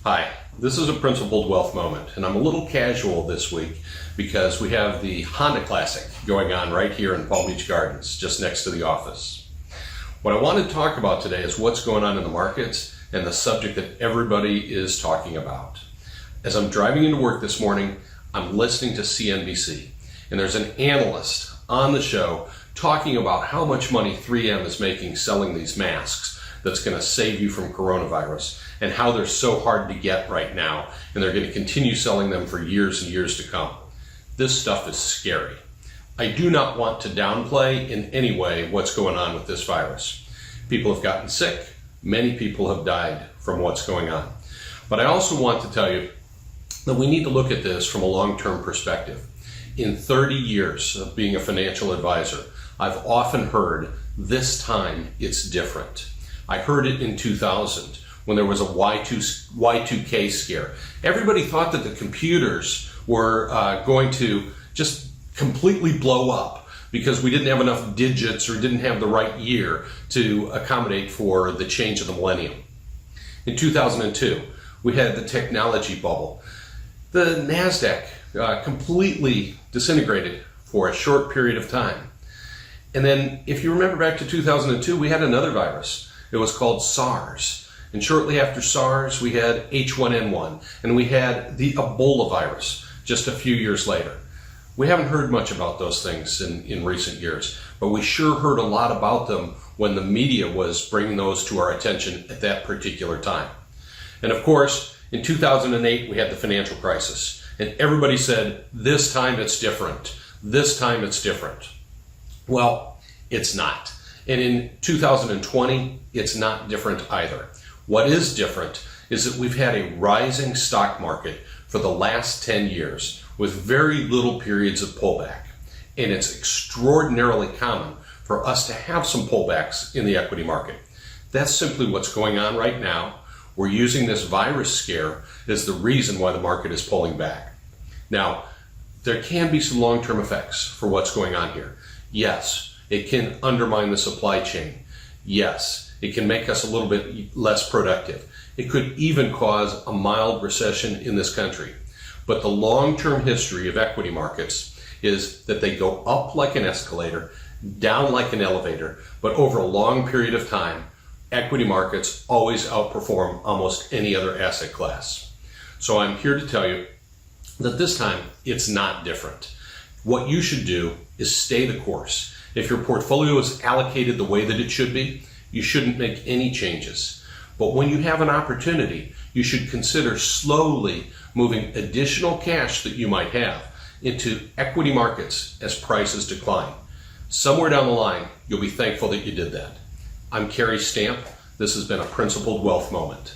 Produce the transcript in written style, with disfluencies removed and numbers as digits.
Hi, this is a Principled Wealth Moment, and I'm a little casual this week because we have the Honda Classic going on right here in Palm Beach Gardens, just next to the office. What I want to talk about today is what's going on in the markets and the subject that everybody is talking about. As I'm driving into work this morning, I'm listening to CNBC, and there's an analyst on the show talking about how much money 3M is making selling these masks that's going to save you from coronavirus, and how they're so hard to get right now, and they're going to continue selling them for years and years to come. This stuff is scary. I do not want to downplay in any way what's going on with this virus. People have gotten sick. Many people have died from what's going on. But I also want to tell you that we need to look at this from a long-term perspective. In 30 years of being a financial advisor, I've often heard, this time it's different. I heard it in 2000 when there was a Y2K scare. Everybody thought that the computers were going to just completely blow up because we didn't have enough digits or didn't have the right year to accommodate for the change of the millennium. In 2002, we had the technology bubble. The NASDAQ completely disintegrated for a short period of time. And then if you remember back to 2002, we had another virus. It was called SARS. And shortly after SARS, we had H1N1, and we had the Ebola virus just a few years later. We haven't heard much about those things in recent years, but we sure heard a lot about them when the media was bringing those to our attention at that particular time. And of course, in 2008, we had the financial crisis, and everybody said, this time it's different. This time it's different. Well, it's not. And in 2020, it's not different either. What is different is that we've had a rising stock market for the last 10 years with very little periods of pullback. And it's extraordinarily common for us to have some pullbacks in the equity market. That's simply what's going on right now. We're using this virus scare as the reason why the market is pulling back. Now, there can be some long-term effects for what's going on here. Yes, it can undermine the supply chain. Yes, it can make us a little bit less productive. It could even cause a mild recession in this country. But the long-term history of equity markets is that they go up like an escalator, down like an elevator, but over a long period of time, equity markets always outperform almost any other asset class. So I'm here to tell you that this time it's not different. What you should do is stay the course. If your portfolio is allocated the way that it should be, you shouldn't make any changes. But when you have an opportunity, you should consider slowly moving additional cash that you might have into equity markets as prices decline. Somewhere down the line, you'll be thankful that you did that. I'm Cary Stamp. This has been a Principled Wealth Moment.